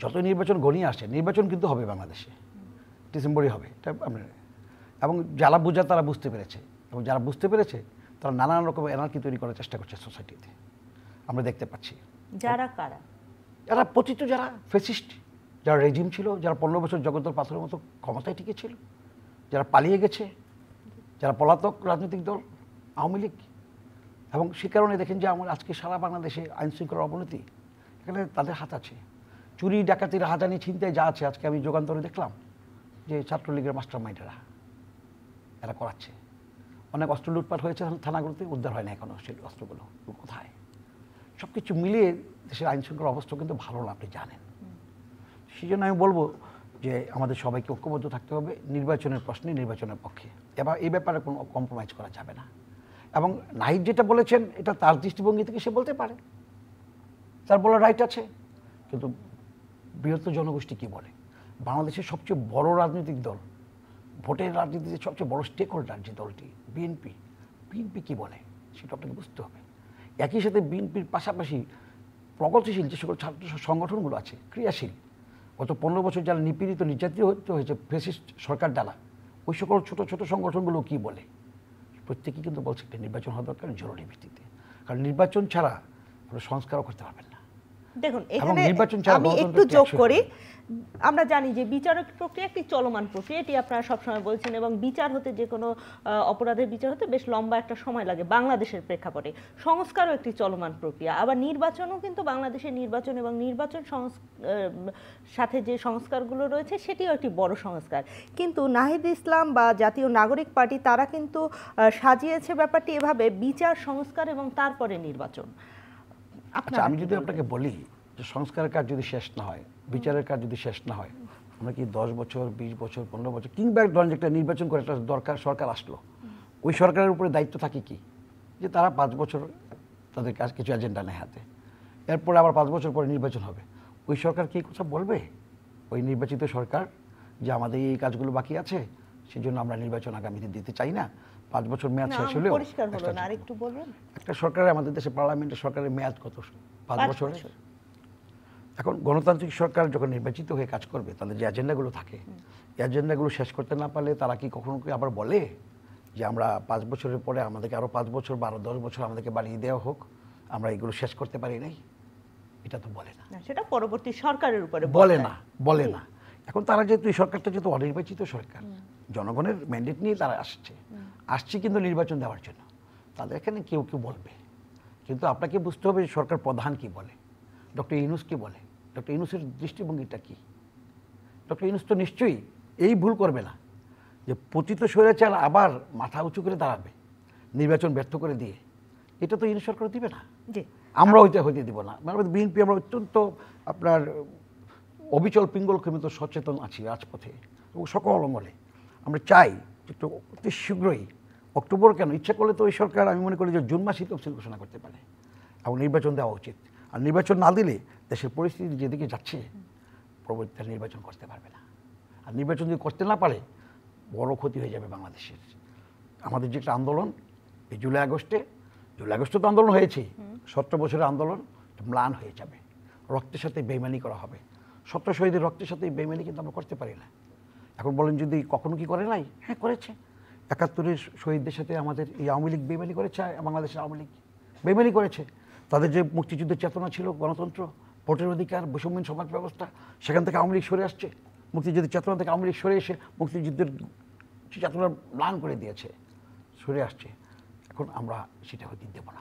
যত নির্বাচন ঘনিয়ে আসে, নির্বাচন কিন্তু হবে বাংলাদেশে, ডিসেম্বরই হবে, এটা আমরা, এবং যারা বোঝা তারা বুঝতে পেরেছে, এবং যারা বুঝতে পেরেছে তারা নানান রকম এনার্কি তৈরি করার চেষ্টা করছে সোসাইটিতে, আমরা দেখতে পাচ্ছি। যারা কারা? যারা পতিত, যারা ফেসিস্ট, যারা রেজিম ছিল, যারা 15 বছর জগদ্দল পাথরের মতো ক্ষমতায় টিকে ছিল, যারা পালিয়ে গেছে, যারা পলাতক রাজনৈতিক দল আওয়ামী লীগ। এবং সে কারণে দেখেন যে আমার আজকে সারা বাংলাদেশে আইন শৃঙ্খলার অবনতি, এখানে তাদের হাত আছে। চুরি ডাকাতি রাহাজানি ছিনতাই যা আছে, আজকে আমি যুগান্তরে দেখলাম যে ছাত্রলীগের মাস্টার মাইন্ডেরা এরা করাচ্ছে। অনেক অস্ত্র লুটপাট হয়েছে থানাগুলোতে, উদ্ধার হয় না এখনো সেই অস্ত্রগুলো কোথায়। সব কিছু মিলিয়ে দেশের আইন শৃঙ্খলার অবস্থা কিন্তু ভালো না, আপনি জানেন। সেই জন্য আমি বলবো যে আমাদের সবাইকে ঐক্যবদ্ধ থাকতে হবে নির্বাচনের প্রশ্নে, নির্বাচনের পক্ষে, এবার এই ব্যাপারে কোনো কম্প্রোমাইজ করা যাবে না। এবং নাহিদ যেটা বলেছেন এটা তার দৃষ্টিভঙ্গি থেকে সে বলতে পারে, তার বলার রাইট আছে। কিন্তু বৃহত্তর জনগোষ্ঠী কী বলে, বাংলাদেশের সবচেয়ে বড় রাজনৈতিক দল, ভোটের রাজনীতিতে সবচেয়ে বড় স্টেক হোল্ডার যে দলটি বিএনপি, বিএনপি কী বলে সেটা আপনাকে বুঝতে হবে। একই সাথে বিএনপির পাশাপাশি প্রগতিশীল যে সকল ছাত্র সংগঠনগুলো আছে, ক্রিয়াশীল, গত 15 বছর যারা নিপীড়িত নির্যাতিত হয়েছে ফ্যাসিস্ট সরকার দ্বারা, ওই সকল ছোট ছোট সংগঠনগুলো কী বলে, প্রত্যেকেই কিন্তু বলছে একটা নির্বাচন হওয়া দরকার জরুরি ভিত্তিতে, কারণ নির্বাচন ছাড়া আমরা সংস্কারও করতে পারবেন না। দেখুন এখানে আমি একটু যোগ করি, আমরা জানি যে বিচারক প্রক্রিয়া একটি চলমান প্রক্রিয়া, এটি আপনারা সবসময় বলছেন, এবং বিচার হতে যে কোনো অপরাধের বিচার হতে বেশ লম্বা একটা সময় লাগে বাংলাদেশের প্রেক্ষাপটে। সংস্কারও একটি চলমান প্রক্রিয়া, আবার নির্বাচনও কিন্তু বাংলাদেশের নির্বাচন এবং নির্বাচন সাথে যে সংস্কারগুলো রয়েছে সেটিও একটি বড় সংস্কার। কিন্তু নাহিদ ইসলাম বা জাতীয় নাগরিক পার্টি তারা কিন্তু সাজিয়েছে ব্যাপারটি এভাবে, বিচার, সংস্কার এবং তারপরে নির্বাচন। আচ্ছা, আমি যদি আপনাকে বলি যে সংস্কারের কাজ যদি শেষ না হয়, বিচারের কাজ যদি শেষ না হয়, আমরা কি 10 বছর 20 বছর 15 বছর কিংবা ধরেন একটা নির্বাচন করে একটা দরকার সরকার আসলো, ওই সরকারের উপরে দায়িত্ব থাকে কি যে তারা 5 বছর তাদের কাজ কিছু এজেন্ডা নেয় হাতে, এরপরে আবার 5 বছর পরে নির্বাচন হবে, ওই সরকার কি কথা বলবে ওই নির্বাচিত সরকার যে আমাদের এই কাজগুলো বাকি আছে সেই জন্য আমরা নির্বাচন আগামীতে দিতে চাই না, 5 বছর মেয়াদ শেষ হলেও পরিষ্কার হলো না, আরেকটু বলবেন। একটা সরকারের, আমাদের দেশে পার্লামেন্টের সরকারের মেয়াদ কত, 5 বছরের। এখন গণতান্ত্রিক সরকার যখন নির্বাচিত হয়ে কাজ করবে তাদের যে এজেন্ডাগুলো থাকে, এই এজেন্ডাগুলো শেষ করতে না পারলে তারা কি কখনো কি আবার বলে যে আমরা 5 বছরের পরে আমাদেরকে আরও 5 বছর বা আরও 10 বছর আমাদেরকে বাড়িয়ে দেওয়া হোক, আমরা এগুলো শেষ করতে পারি নাই? এটা তো বলে না, সেটা পরবর্তী সরকারের উপরে বলে না, বলে না। এখন তারা যেহেতু এই সরকারটা যেহেতু অনির্বাচিত সরকার, জনগণের ম্যান্ডেট নিয়ে তারা আসছে কিন্তু নির্বাচন দেওয়ার জন্য, তাদের এখানে কেউ কেউ বলবে, কিন্তু আপনাকে বুঝতে হবে সরকার প্রধান কি বলে, ডক্টর ইউনূস কি বলে, ডক্টর ইউনূসের দৃষ্টিভঙ্গিটা কি। ডক্টর ইউনূস তো নিশ্চয়ই এই ভুল করবে না যে পতিত স্বৈরাচার আবার মাথা উঁচু করে দাঁড়াবে নির্বাচন ব্যর্থ করে দিয়ে, এটা তো ইউনূস সরকার দিবে না, আমরা হইতে দিব না। মানে বিএনপি আমরা অত্যন্ত আপনার অবিচল পিঙ্গলকের মতো সচেতন আছি রাজপথে এবং সকল অঙ্গলে। আমরা চাই একটু অতি শীঘ্রই, অক্টোবর কেন, ইচ্ছা করলে তো ওই সরকার আমি মনে করি যে জুন মাসেই তফসিল ঘোষণা করতে পারে এবং নির্বাচন দেওয়া উচিত। আর নির্বাচন না দিলে দেশের পরিস্থিতি যেদিকে যাচ্ছে পরবর্তীতে নির্বাচন করতে পারবে না, আর নির্বাচন যদি করতে না পারে বড় ক্ষতি হয়ে যাবে বাংলাদেশের। আমাদের যে একটা আন্দোলন এই জুলাই আগস্টে তো আন্দোলন হয়েছে, 17 বছরের আন্দোলন ম্লান হয়ে যাবে, রক্তের সাথে বেইমানি করা হবে। 17 শহীদের রক্তের সাথে বেইমানি কিন্তু আমরা করতে পারি না। এখন বলেন যদি কখনো কি করে নাই, হ্যাঁ করেছে। 71-এর শহীদদের সাথে আমাদের এই আওয়ামী লীগ বেইমানি করেছে, বাংলাদেশের আওয়ামী লীগ বেইমানি করেছে। তাদের যে মুক্তিযুদ্ধের চেতনা ছিল, গণতন্ত্র, ভোটের অধিকার, বৈষম্যহীন সমাজ ব্যবস্থা, সেখান থেকে আওয়ামী লীগ সরে আসছে। মুক্তিযুদ্ধের চেতনা থেকে আওয়ামী লীগ সরে এসে মুক্তিযুদ্ধের চেতনা ম্লান করে দিয়েছে, সরে আসছে। এখন আমরা সেটা হতে দেব না।